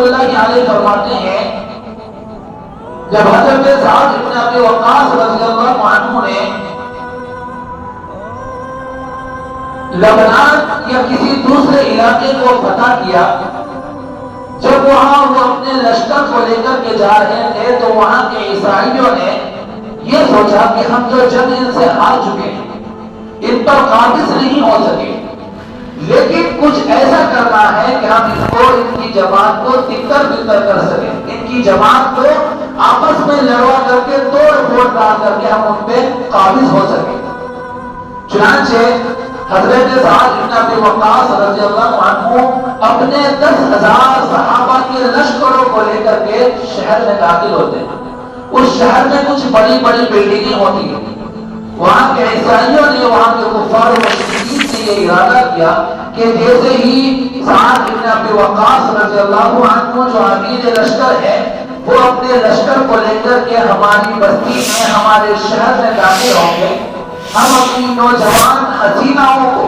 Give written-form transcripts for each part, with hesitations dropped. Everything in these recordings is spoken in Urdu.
اللہ علیہ فرماتے ہیں جب حضرت سعد بن ابی وقاص رضی اللہ عنہ نے لبنان یا کسی دوسرے علاقے کو فتح کیا، جب وہاں وہ اپنے لشکر کو لے کر کے جا رہے تھے تو وہاں کے عیسائیوں نے یہ سوچا کہ ہم جو جنگ ان سے ہار چکے ہیں، ان پر قابض نہیں ہو سکے، لیکن کچھ ایسا کرنا ہے کہ ہم ان کی جماعت کو تکر بکر کر سکیں، ان کی جماعت کو آپس میں لڑوا کر کے توڑ پھوڑ کر کے ہم ان پہ قابض ہو سکیں۔ چنانچہ حضرت سعد بن ابی وقاص رضی اللہ عنہ اپنے 10,000 صحابہ کے لشکروں کو لے کر کے شہر میں داخل ہوتے ہیں۔ اس شہر میں کچھ بڑی بڑی بلڈنگیں ہوتی ہیں، وہاں کے عیسائیوں نے وہاں کے کفار و مشرکین سے یہ ارادہ کیا کہ جیسے ہی سعد بن ابی وقاص رضی اللہ عنہ جو امیر لشکر ہے وہ اپنے لشکر کو لے کر کے ہماری بستی میں ہمارے شہر میں داخل ہوں گے، ہم اپنی نوجوان حسیناؤں کو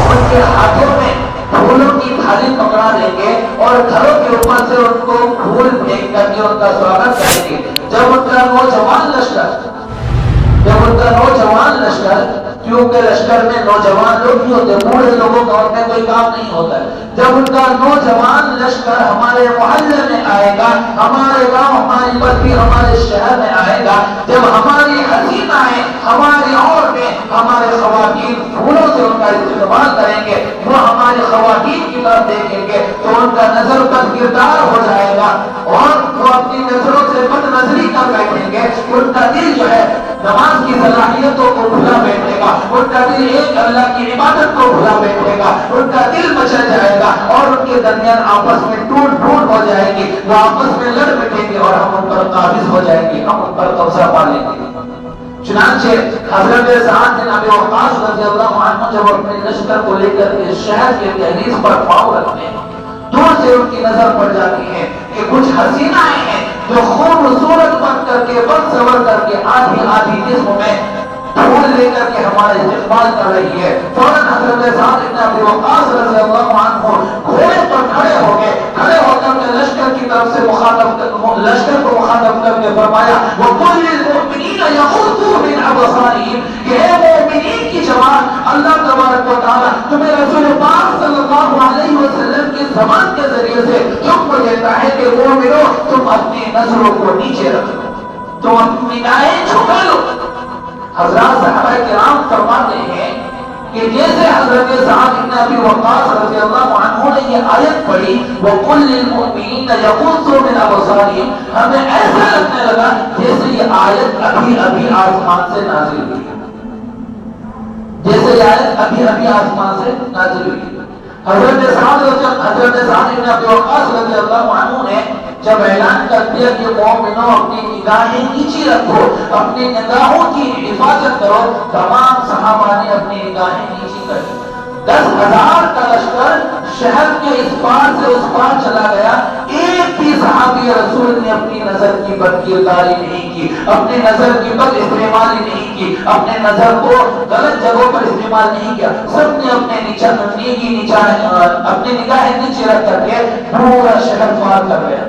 ان کے ہاتھوں میں پھولوں کی تھالی پکڑا دیں گے اور گھروں کے اوپر سے ان کو پھول پھینک کر کے ان کا سواگت کریں گے۔ جب ان کا نوجوان لشکر کیونکہ لشکر میں نوجوان لوگ ہی ہوتے ہیں، بوڑھے لوگوں کا ان میں کوئی کام نہیں ہوتا ہے، جب ان کا نوجوان لشکر ہمارے محلے میں آئے گا، ہمارے گاؤں ہماری بستی ہمارے شہر میں آئے گا، جب ہماری حسینائیں ہماری عورتیں ہمارے خواتین پھولوں سے ان کا استقبال کریں گے، وہ ہماری خواتین کی طرف دیکھیں گے تو ان کا نظر بد کردار ہو جائے گا اور وہ اپنی نظروں سے بد نظری کر بیٹھیں گے، ان کا دل جو ہے نماز کی صلاحیتوں کو بھلا بیٹھے گا، ان کا دل ایک اللہ کی عبادت کو بھلا بیٹھے گا، ان کا دل مچل جائے گا اور ان کے درمیان آپس میں ٹوٹ پھوٹ ہو جائے گی، وہ آپس میں لڑ بیٹھیں گے اور ہم ان پر قابض ہو جائیں گے، ہم ان پر قبضہ پا لیں گے۔ چنانچہ حضرت سعد بن ابی وقاص رضی اللہ عنہ جب اپنے لشکر کو لے کر کے شہر کے دہلیز پر پاؤں رکھتے ہیں، دور سے ان کی نظر پڑ جاتی ہے کہ کچھ حسینائیں ہیں جو خوبصورت بن کر کے بن سور کر کے آدھی آدھی جسم میں پھول لے کر کے ہمارا استقبال کر رہی ہے۔ فوراً حضرت سعد بن ابی وقاص رضی اللہ عنہ گھوڑے پر کھڑے ہو گئے، کھڑے ہو کر کے لشکر کی طرف سے لشکر کو مخاطب کر کے فرمایا وَقُلْ لِلْمُؤْمِنِينَ يَغُضُّوا مِنْ أَبْصَارِهِمْ کہ اے مومنین کی جماعت، اللہ تبارک و تعالیٰ تمہیں رسول پاک صلی اللہ علیہ وسلم کی زبان کے ذریعے سے حکم دیتا ہے کہ مومنو تم اپنی نظروں کو نیچے رکھو، تم اپنی نگاہیں جھکا لو۔ حضرات صحابہ کرام فرماتے ہیں کہ جیسے حضرت سعد بن ابی وقاص رضی اللہ عنہ نے یہ آیت پڑھی وَقُلْ لِلْمُؤْمِنِينَ يَغُضُّوا مِنْ أَبْصَارِهِمْ، ہمیں ایسا لگنے لگا جیسے یہ آیت ابھی آسمان سے نازل ہوئی، جیسے یہ آیت ابھی آسمان سے نازل ہوئی۔ حضرت سعد بن ابی وقاص رضی اللہ عنہ نے جب اعلان کر دیا کہ مومنوں اپنی نگاہیں نیچی رکھو، اپنی نگاہوں کی حفاظت کرو، تمام صحابہ نے اپنی نگاہیں نیچی کر دی۔ 10,000 کا لشکر شہر کے اس پار سے اس پار چلا گیا، ایک بھی صحابی رسول نے اپنی نظر کی بد کرداری نہیں کی، اپنی نظر کی بد استعمالی نہیں کی، اپنے نظر کو غلط جگہوں پر استعمال نہیں کیا، سب نے اپنی نگاہیں نیچے رکھ کر کے پورا شہر پار کر گیا۔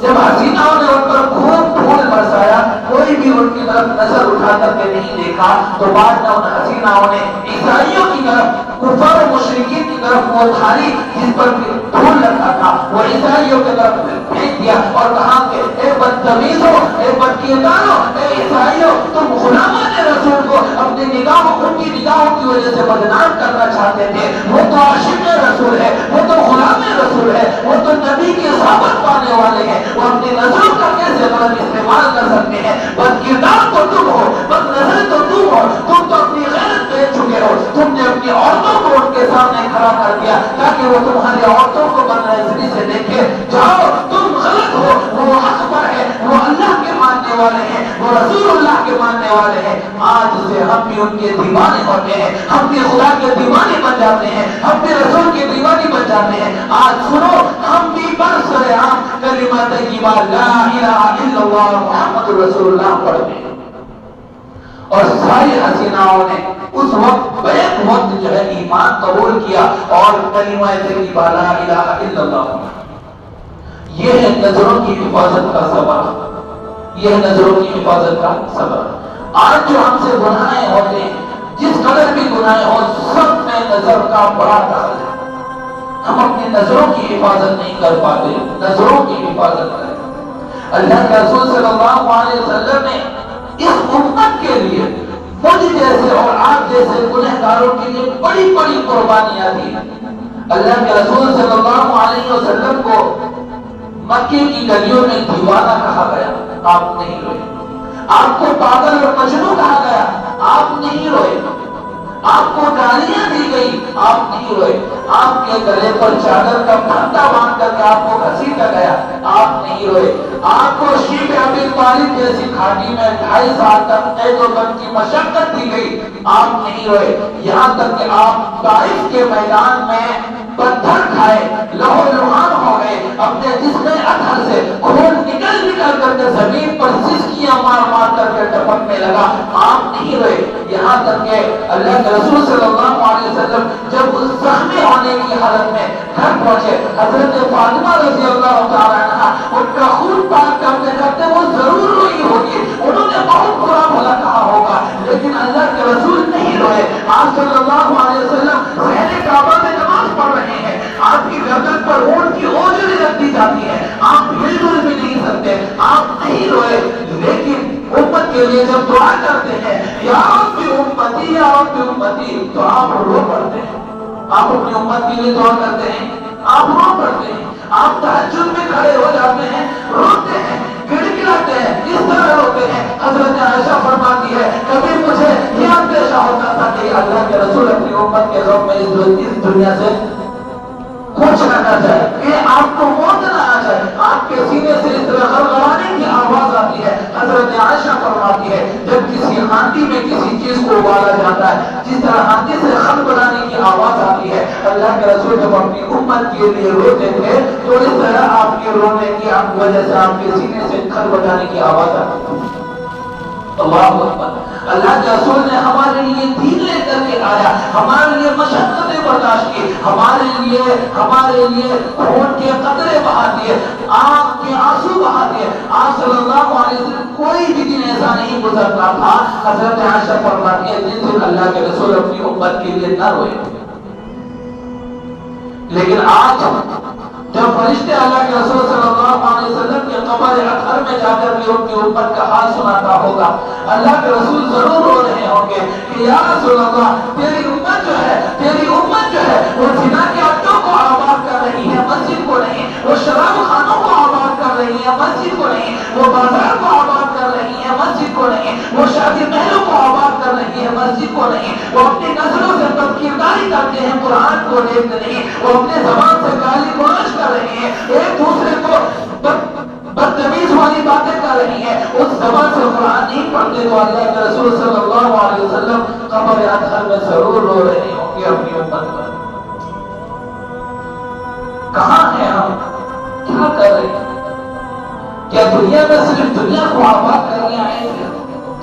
جب حسیناؤں نے ان پر خوب پھول برسایا، کوئی بھی ان کی طرف نظر اٹھا کر کے نہیں دیکھا، تو بعد میں ان حسیناؤں نے عیسائیوں کی طرف، کفار و مشرکین کی طرف وہ تھالی جس پر پھول رکھا تھا وہ عیسائیوں کی طرف پھینک دیا اور کہا کہ اے بدتمیزوں، اے بدکرداروں، اے عیسائیوں، تم غلامان رسول کو اپنی نگاہوں، ان کی نگاہوں کی وجہ سے بدنام کرنا چاہتے تھے، وہ تو عاشق رسول ہے، وہ تو غلام رسول ہے، وہ تو نبی کی صحبت پانے والے ہیں، وہ اپنی نظروں کا کیسے غلط استعمال کر سکتے ہیں؟ بد کردار تو تم ہو، بد نظر تو تم ہو، تم تو اپنی غیرت بیچ چکے ہو، تم نے اپنی عورتوں کو ان کے سامنے کھڑا کر دیا تاکہ وہ تمہاری عورتوں کو بد نظری سے دیکھے۔ جاؤ، تم غلط ہو، وہ حق پر ہے، وہ اللہ کے ماننے والے ہیں، وہ رسول اللہ کے ماننے والے ہیں۔ آج سے ہم بھی ان کے دیوانے ہوتے ہیں، ہم بھی خدا کے دیوانے بن جاتے ہیں، ہم بھی رسول کے دیوانے بن جاتے ہیں۔ آج سنو، ہم بھی برسر عام کلمہ طیبہ لا الہ الا اللہ محمد رسول اللہ پڑھتے ہیں، اور ساری حسیناؤں نے اس وقت بیک وقت جو ہے ایمان قبول کیا اور کلمہ طیبہ لا الہ الا اللہ۔ یہ ہے نظروں کی حفاظت کا سبب، یہ ہے نظروں کی حفاظت کا سبب۔ آج جو ہم سے گناہیں ہوتے ہیں، جس قدر بھی گناہیں ہو، سب میں نظر کا بڑا دخل ہے۔ ہم اپنی نظروں کی حفاظت نہیں کر پاتے، نظروں کی حفاظت کریں۔ اللہ کے رسول صلی اللہ علیہ وسلم نے اس امت کے لیے، مجھ جیسے اور آپ جیسے گنہگاروں کے لیے بڑی بڑی قربانیاں دی۔ اللہ کے رسول صلی اللہ علیہ وسلم کو مکے کی گلیوں میں دیوانہ کہا گیا، آپ نہیں روئے۔ آپ کو پاگل اور مجنون کہا گیا، آپ نہیں روئے۔ آپ کو گالیاں دی گئی، آپ نہیں روئے۔ آپ کے گلے پر چادر کا پھندا باندھ کر کے آپ کو گھسیٹا گیا، آپ نہیں روئے۔ آپ کو شیب ابی طالب جیسی گھاٹی میں 2.5 سال تک قید و بند کی مشقت دی گئی، آپ نہیں روئے۔ یہاں تک کہ آپ طائف کے میدان میں پتھر کھائے، لہو لہان ہو گئے، اپنے جسم اطہر سے خون نکل نکل کر کے زمین پر سسکیاں مار مار کر کے ٹپکنے لگا، آپ نہیں روئے۔ یہاں تک کہ اللہ کے رسول صلی اللہ علیہ وسلم جب اس زخمی ہونے کی حالت میں گھر پہنچے، حضرت فاطمہ رضی اللہ تعالیٰ عنہا ان کا خون پاک کرتے کرتے وہ ضرور روئی ہوگی، انہوں نے بہت برا بھلا کہا ہوگا، لیکن اللہ کے رسول نہیں روئے۔ آپ صلی اللہ علیہ وسلم صحن کعبہ میں نماز پڑھ رہے ہیں، آپ کی گردن پر اونٹ کی اوجری رکھ دی جاتی ہے، آپ ہل ڈل بھی نہیں سکتے، آپ نہیں روئے۔ لیکن امت کے لیے جب دعا کرتے ہیں یا رب امتی یا رب امتی، تو آپ رو پڑتے ہیں۔ آپ اپنی امت کے لیے دعا کرتے ہیں، آپ رو پڑتے ہیں، آپ تہجد میں کھڑے ہو جاتے ہیں، روتے ہیں، گڑگڑاتے ہیں، اس طرح روتے ہیں۔ حضرت عائشہ فرماتی ہے کبھی مجھے یہ اندیشہ ہوتا تھا کہ اللہ کے رسول اپنی امت کے غم میں اس دنیا سے کچھ نہ جائے، کہ آپ کو موت نہ آ جائے۔ آپ کے سینے سے اس طرح غرغرانے کی آواز آتی ہے۔ حضرت عائشہ فرماتی ہے جب کسی ہانڈی میں کسی چیز کو ابالا جاتا ہے، جس طرح ہانڈی سے خل بنانے کی آواز آتی ہے، اللہ کے رسول جب اپنی امت کے لیے روتے تھے تو اس طرح آپ کے رونے کی وجہ سے آپ کے سینے سے خل بنانے کی آواز آتی ہے۔ اللہ اکبر۔ اللہ کے رسول نے ہمارے لیے دین لے کر کے آیا، ہمارے لیے مشقتیں برداشت کی، ہمارے لیے خون کے قطرے بہا دیے، آنکھ کے آنسو بہا دیے۔ آپ صلی اللہ علیہ وسلم کوئی بھی دن ایسا نہیں گزرتا تھا، حضرت عائشہ فرماتی ہے جس دن اللہ کے رسول اپنی امت کے لیے نہ روئے۔ لیکن آج جب فرشتے اللہ کے رسول صلی اللہ علیہ وسلم کے قبر اطہر میں جا کر کے ان کی امت کا حال سناتا ہوگا، اللہ کے رسول ضرور رو رہے ہوں گے کہ یا رسول اللہ، تیری امت جو ہے وہ زنا کے اڈوں کو آباد کر رہی ہے، مسجد کو نہیں، وہ شراب خانوں کو آباد کر رہی ہے، مسجد کو نہیں، وہ بازار کو آباد کر رہی ہے، مسجد کو نہیں، وہ شادی محلوں کو آباد کر رہی ہے، مسجد کو نہیں، وہ اپنی نسلوں سے بدکرداری کرتے ہیں، قرآن کو دیکھتے نہیں، وہ اپنے زبان سے گالی گلوچ کر رہی ہے، ایک دوسرے کو بدتمیز والی باتیں کر رہی ہے، اس زبان سے قرآن نہیں پڑھتے، تو اللہ کے رسول صلی اللہ علیہ وسلم قبر اطہر میں ضرور رو رہے ہوں گے اپنی امت پر۔ کہاں ہیں ہم؟ کیا کر رہے ہیں؟ کیا دنیا میں صرف دنیا کو آباد کرنے آئے ہیں؟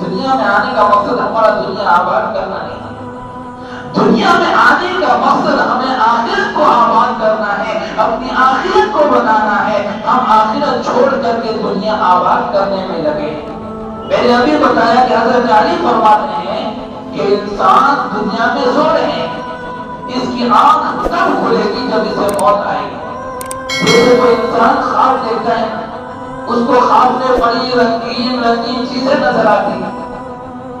دنیا میں آنے کا مقصد ہمارا دنیا آباد کرنا نہیں ہے۔ دنیا میں آنے کا مقصد ہمیں آخرت کو آباد کرنا ہے، اپنی آخرت کو بنانا ہے۔ ہم آخرت چھوڑ کر کے دنیا آباد کرنے میں لگے ہیں۔ میں نے ابھی بتایا کہ حضرت علی فرماتے ہیں کہ انسان دنیا میں سو رہے ہیں، اس کی آنکھ تب کھلے گی جب اسے موت آئے گی۔ جیسے کوئی انسان خواب دیکھتا ہے، اس کو خواب میں بڑی رنگین چیزیں نظر آتی ہیں،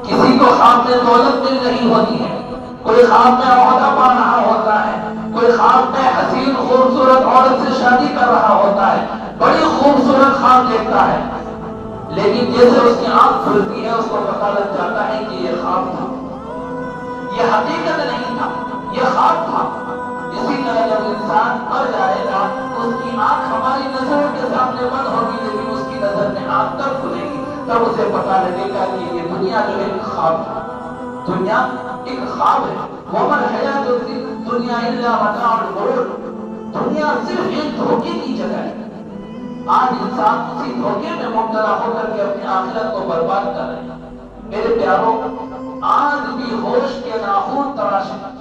کسی کو خواب میں دولت مل رہی ہوتی ہے، کوئی خواب میں عہدہ پا رہا ہوتا ہے، کوئی خواب میں حسین خوبصورت عورت سے شادی کر رہا ہوتا ہے، بڑی خوبصورت خواب دیکھتا ہے، لیکن جیسے اس کی آنکھ کھلتی ہے اس کو پتہ لگ جاتا ہے کہ یہ خواب تھا، یہ حقیقت نہیں تھا، یہ خواب تھا۔ اسی طرح جب انسان مر جائے گا، اس کی آنکھ ہماری نظروں کے سامنے بند ہوگی، لیکن اس کی نظر میں آنکھ تب کھلے گی، تب اسے پتہ لگے گا کہ یہ دنیا جو ایک خواب تھا، دنیا ایک خواب ہے۔ وَمَا الْحَيَاةُ الدُّنْيَا إِلَّا مَتَاعُ الْغُرُورِ، دنیا صرف ایک دھوکے کی جگہ ہے۔ آج انسان اسی دھوکے میں مبتلا ہو کر کے اپنی آخرت کو برباد کر رہے ہیں۔ میرے پیاروں، آج بھی ہوش کے ناخن تراشیں،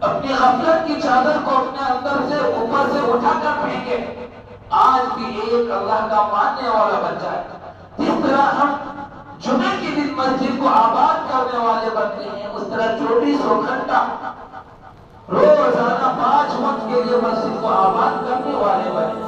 اپنی غفلت کی چادر کو اپنے اندر سے اوپر سے اٹھا کر پھینکے، آج بھی ایک اللہ کا ماننے والا بچہ ہے. جس طرح ہم جمعے کے دن مسجد کو آباد کرنے والے بنتے ہیں، اس طرح 24 گھنٹہ روزانہ 5 وقت کے لیے مسجد کو آباد کرنے والے بنے.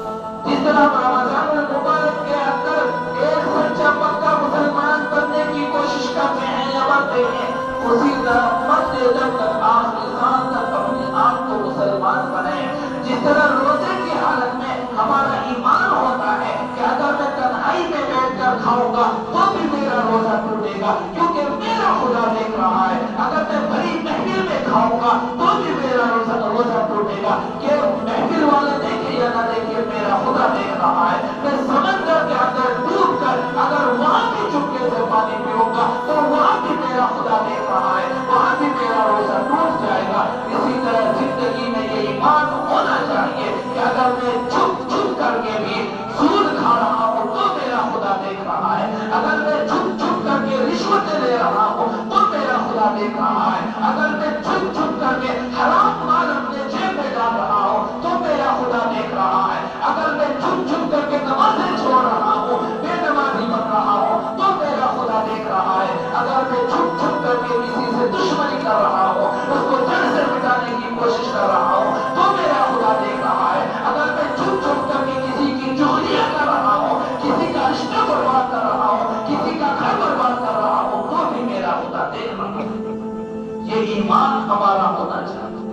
جس طرح ہم رمضان المبارک کے اندر ایک سچا پکا مسلمان بننے کی کوشش کرتے ہیں یا بنتے ہیں، اسی طرح مرتے دم تک آخری سال تک اپنے آپ کو مسلمان بنائیں. جس طرح روزے کی حالت میں ہمارا ایمان ہوتا ہے کہ اگر میں تنہائی میں بیٹھ کر کھاؤں گا تو بھی میرا روزہ ٹوٹے گا کیونکہ میرا خدا دیکھ رہا ہے. اگر میں بڑی محفل میں کھاؤں گا تو بھی میرا روزہ ٹوٹے گا کہ محفل والے دیکھے یا نہ دیکھے میرا خدا دیکھ رہا ہے. میں سمندر کے اندر ڈوب کر اگر وہاں بھی چپکے سے پانی پیوں گا تو وہاں بھی میرا خدا دیکھ رہا ہے، وہاں بھی میرا روزہ ٹوٹ جائے گا. اسی طرح زندگی میں یہ ایمان ہونا چاہیے کہ اگر میں چھپ چھپ کر کے بھی سود کھا رہا ہوں تو میرا خدا دیکھ رہا ہے، اگر میں چھپ چھپ کر کے رشوتیں لے رہا ہوں تو میرا خدا دیکھ رہا ہے، اگر میں چھپ چھپ کر کے حرام مال اپنے جیب میں ڈال رہا ہوں تو میرا خدا دیکھ رہا ہے، اگر میں چھپ چھپ کر کے نمازیں چھوڑ رہا ہوں، بے نمازی بن رہا ہوں تو میرا خدا دیکھ رہا ہے، اگر میں چھپ چھپ کر کے کسی سے دشمنی کر رہا ہوں، اس کو جڑ سے مٹانے کی کوشش کر رہا ہوں تو میرا خدا دیکھ رہا ہے، اگر میں چھپ چھپ کر کے کسی کی چغلیاں کر رہا ہوں، کسی کا رشتہ برباد کر رہا ہوں، کسی کا گھر برباد کر رہا ہوں تو بھی میرا خدا دیکھ رہا ہے. یہ ایمان ہمارا ہونا چاہیے.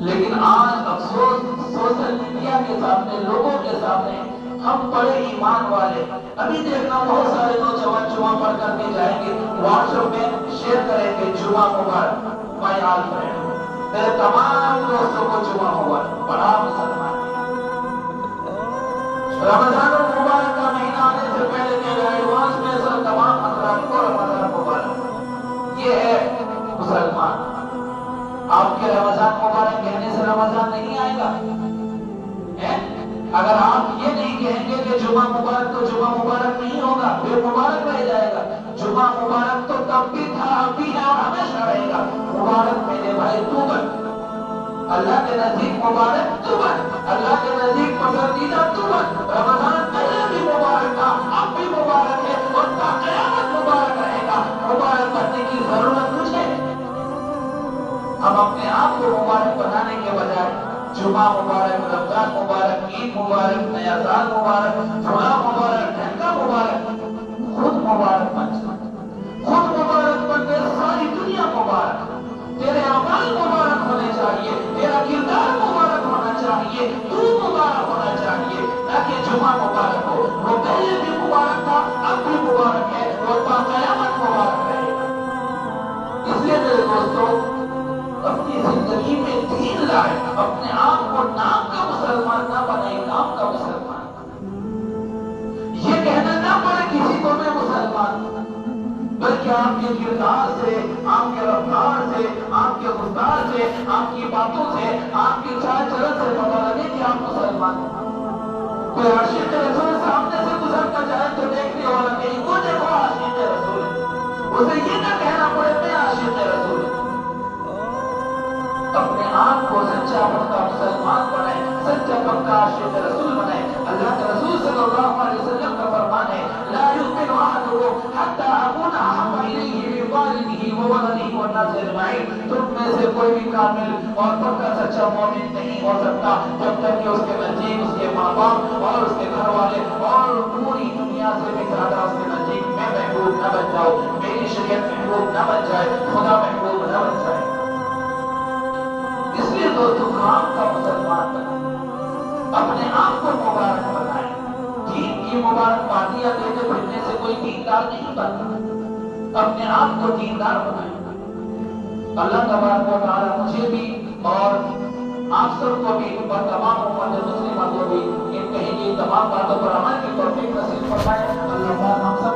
لیکن آج افسوس سوشل میڈیا کے سامنے، لوگوں کے سامنے ہم بڑے ایمان والے. ابھی دیکھنا بہت سارے نوجوان جمعہ پڑھ کر کے جائیں گے، واٹس ایپ میں شیئر کریں گے جمعہ مبارک مائی آل فرینڈ، میرے تمام دوستوں کو جمعہ مبارک. بڑا مسلمان رمضان المبارک کا مہینہ آنے سے پہلے میرے ایڈوانس میں سر تمام حضرات کو رمضان مبارک. یہ ہے مسلمان. آپ کے رمضان مبارک کہنے سے رمضان نہیں آئے گا. اگر آپ یہ نہیں کہیں گے کہ جمعہ مبارک تو جمعہ مبارک نہیں ہوگا، بے مبارک رہ جائے گا. جمعہ مبارک تو تب بھی تھا، اب بھی ہے اور ہمیشہ رہے گا. مبارک میرے بھائی تو بن، اللہ کے نزدیک مبارک تو بن، اللہ کے نزدیک پسندیدہ تو بن. رمضان پہلے بھی مبارک تھا، اب بھی مبارک ہے اور تا قیامت مبارک رہے گا. مبارک بننے کی ضرورت مجھے. ہم اپنے آپ کو مبارک بنانے کے بجائے جمعہ مبارک، رمضان مبارک، عید مبارک، نیا سال مبارک، فلاں مبارک، ڈھنکا مبارک، خود مبارک بن جائے. خود مبارک بن کے ساری دنیا مبارک. تیرے اعمال مبارک ہونے چاہیے، تیرا کردار مبارک ہونا چاہیے، تو مبارک ہونا چاہیے، تاکہ جمعہ مبارک ہو. وہ پہلے بھی مبارک تھا، اب بھی مبارک ہے اور تا قیامت مبارک رہے گا. اس لیے میرے دوستوں، اپنی زندگی میں دین لائے، اپنے آپ کو نام کا مسلمان نہ بنائے، نام کا مسلمان. یہ کہنا نہ پڑے کسی کو میں مسلمان، بلکہ آپ کے کردار سے، آپ کے رفتار سے، آپ کے گفتار سے، آپ کی باتوں سے، آپ کی چال چلن سے پتہ لگے کہ آپ مسلمان ہیں. کوئی عاشق رسول سامنے سے گزر کر جائے تو دیکھنے والا کہیں وہ دیکھو عاشق رسول ہے، اسے یہ نہ کہنا پڑے میں عاشق رسول. اپنے آپ کو سچا پکا مسلمان بنائے، سچا پکا عاشق رسول بنائے. اللہ کے رسول صلی اللہ علیہ وسلم کا فرمان ہے، لا یؤمن احدکم حتی اکون احب الیہ من والدہ وولدہ والناس اجمعین. تم میں سے کوئی بھی کامل اور پکا سچا مومن نہیں ہو سکتا جب تک کہ اس کے نزدیک اس کے ماں باپ اور اس کے گھر والے اور پوری دنیا سے بھی زیادہ اس کے نزدیک میں محبوب نہ بن جاؤ، میری شریعت محبوب نہ بن جائے، خدا محبوب نہ بن جائے. اس لیے دوستو کام کا مسلمان بنائیں، اپنے آپ کو مبارک بنائیں. دین کی مبارک بادیاں دیتے پھرنے سے کوئی دیندار نہیں بنتا. اپنے آپ کو دیندار بنائیں. اللہ تبارک و تعالیٰ مجھے بھی اور آپ سب کو بھی اور تمام امت مسلمہ کو بھی ان کہیں گی تمام باتوں پر عمل کی توفیق نصیب فرمائے. اللہ ہم سب